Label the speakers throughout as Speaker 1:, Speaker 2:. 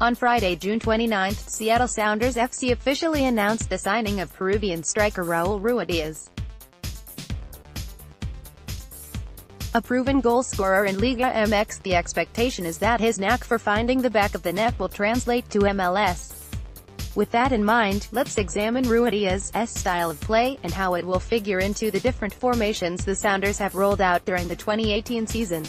Speaker 1: On Friday, June 29, Seattle Sounders FC officially announced the signing of Peruvian striker Raúl Ruidíaz. A proven goal-scorer in Liga MX, the expectation is that his knack for finding the back of the net will translate to MLS. With that in mind, let's examine Ruidíaz's style of play, and how it will figure into the different formations the Sounders have rolled out during the 2018 season.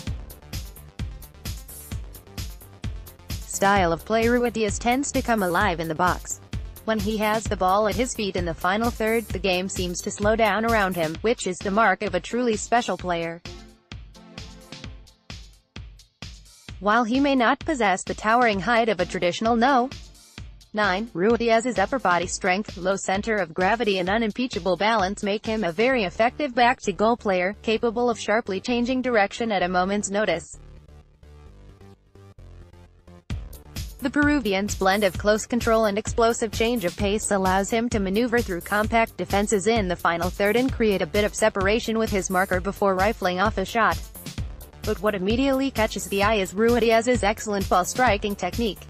Speaker 1: Style of play: Ruidíaz tends to come alive in the box. When he has the ball at his feet in the final third, the game seems to slow down around him, which is the mark of a truly special player. While he may not possess the towering height of a traditional No. 9, Ruidíaz's upper body strength, low center of gravity and unimpeachable balance make him a very effective back-to-goal player, capable of sharply changing direction at a moment's notice. The Peruvian's blend of close control and explosive change of pace allows him to maneuver through compact defenses in the final third and create a bit of separation with his marker before rifling off a shot. But what immediately catches the eye is Ruidíaz's excellent ball-striking technique.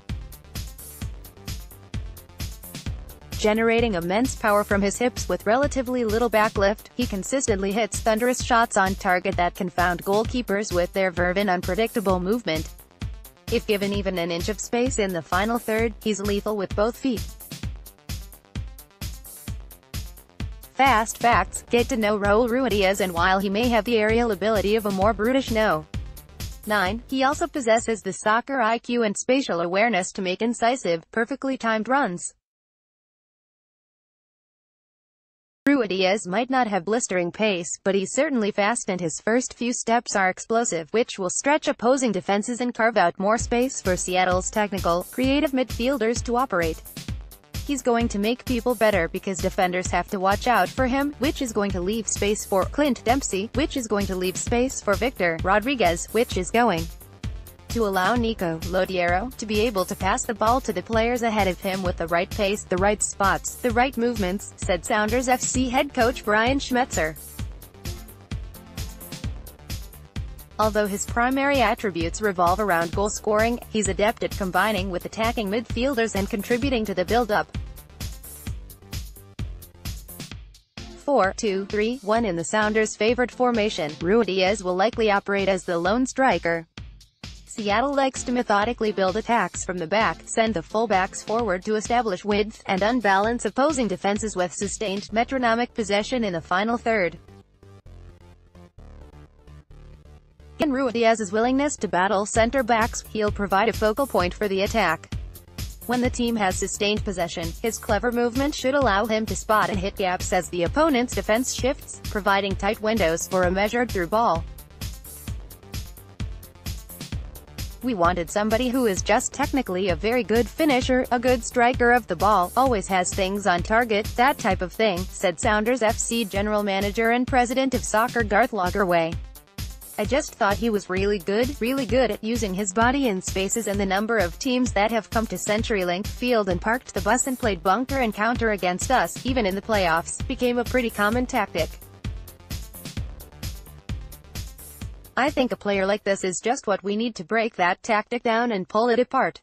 Speaker 1: Generating immense power from his hips with relatively little backlift, he consistently hits thunderous shots on target that confound goalkeepers with their verve and unpredictable movement. If given even an inch of space in the final third, he's lethal with both feet. Fast facts: get to know Raúl Ruidíaz, and while he may have the aerial ability of a more brutish No. 9, he also possesses the soccer IQ and spatial awareness to make incisive, perfectly timed runs. Ruidíaz might not have blistering pace, but he's certainly fast, and his first few steps are explosive, which will stretch opposing defenses and carve out more space for Seattle's technical, creative midfielders to operate. He's going to make people better because defenders have to watch out for him, which is going to leave space for Clint Dempsey, which is going to leave space for Victor Rodriguez, which is going to allow Nico Lodiero to be able to pass the ball to the players ahead of him with the right pace, the right spots, the right movements, said Sounders FC head coach Brian Schmetzer. Although his primary attributes revolve around goal scoring, he's adept at combining with attacking midfielders and contributing to the build-up. 4-2-3-1 in the Sounders' favored formation, Ruidíaz will likely operate as the lone striker. Seattle likes to methodically build attacks from the back, send the fullbacks forward to establish width, and unbalance opposing defenses with sustained, metronomic possession in the final third. In Ruidíaz's willingness to battle center-backs, he'll provide a focal point for the attack. When the team has sustained possession, his clever movement should allow him to spot and hit gaps as the opponent's defense shifts, providing tight windows for a measured through ball. We wanted somebody who is just technically a very good finisher, a good striker of the ball, always has things on target, that type of thing, said Sounders FC general manager and president of soccer Garth Lagerwey. I just thought he was really good at using his body in spaces, and the number of teams that have come to CenturyLink Field and parked the bus and played bunker and counter against us, even in the playoffs, became a pretty common tactic. I think a player like this is just what we need to break that tactic down and pull it apart.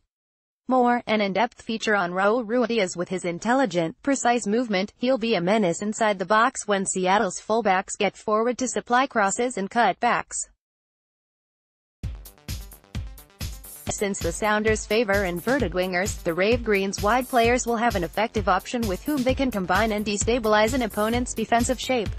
Speaker 1: More, an in-depth feature on Raúl Ruidíaz. With his intelligent, precise movement, he'll be a menace inside the box when Seattle's fullbacks get forward to supply crosses and cutbacks. Since the Sounders favor inverted wingers, the Rave Green's wide players will have an effective option with whom they can combine and destabilize an opponent's defensive shape.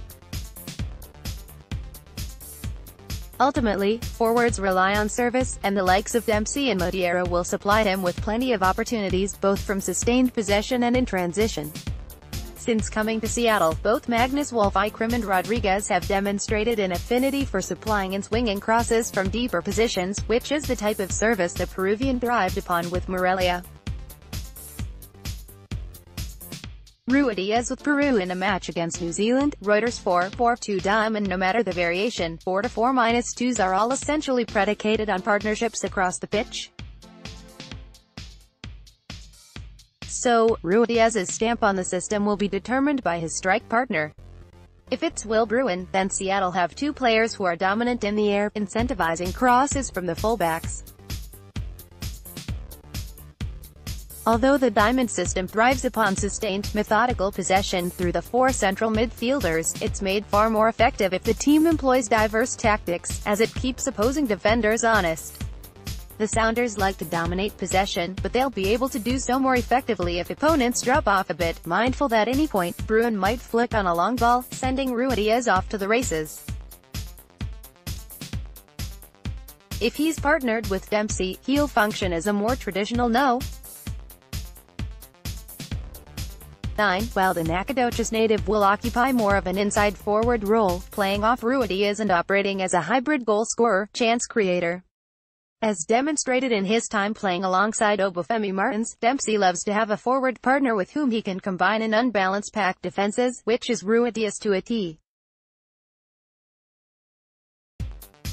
Speaker 1: Ultimately, forwards rely on service, and the likes of Dempsey and Lodiero will supply him with plenty of opportunities, both from sustained possession and in transition. Since coming to Seattle, both Magnus Wolff-Eichrim and Rodriguez have demonstrated an affinity for supplying and swinging crosses from deeper positions, which is the type of service the Peruvian thrived upon with Morelia. Ruidíaz with Peru in a match against New Zealand. Reuters 4-4-2 diamond. No matter the variation, 4-4-2s are all essentially predicated on partnerships across the pitch. So, Ruidíaz's stamp on the system will be determined by his strike partner. If it's Will Bruin, then Seattle have two players who are dominant in the air, incentivizing crosses from the fullbacks. Although the diamond system thrives upon sustained, methodical possession through the four central midfielders, it's made far more effective if the team employs diverse tactics, as it keeps opposing defenders honest. The Sounders like to dominate possession, but they'll be able to do so more effectively if opponents drop off a bit, mindful that any point, Bruin might flick on a long ball, sending Ruidíaz off to the races. If he's partnered with Dempsey, he'll function as a more traditional no. 9. While the Nacogdoches native will occupy more of an inside forward role, playing off Ruidíaz and operating as a hybrid goal scorer, chance creator. As demonstrated in his time playing alongside Obafemi Martins, Dempsey loves to have a forward partner with whom he can combine an unbalanced pack defenses, which is Ruidíaz to a T.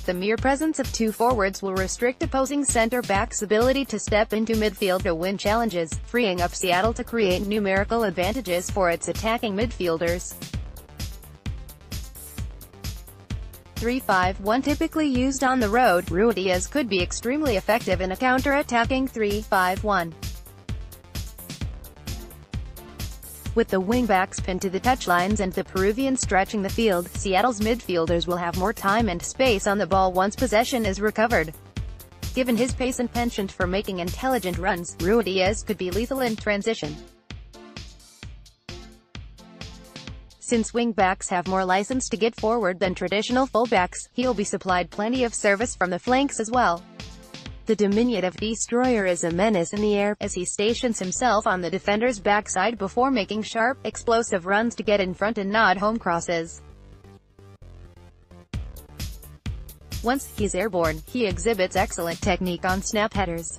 Speaker 1: The mere presence of two forwards will restrict opposing center-backs' ability to step into midfield to win challenges, freeing up Seattle to create numerical advantages for its attacking midfielders. 3-5-1 typically used on the road, Ruidíaz could be extremely effective in a counter-attacking 3-5-1. With the wingbacks pinned to the touchlines and the Peruvian stretching the field, Seattle's midfielders will have more time and space on the ball once possession is recovered. Given his pace and penchant for making intelligent runs, Ruidíaz could be lethal in transition. Since wingbacks have more license to get forward than traditional fullbacks, he'll be supplied plenty of service from the flanks as well. The diminutive destroyer is a menace in the air, as he stations himself on the defender's backside before making sharp, explosive runs to get in front and nod home crosses. Once he's airborne, he exhibits excellent technique on snap headers.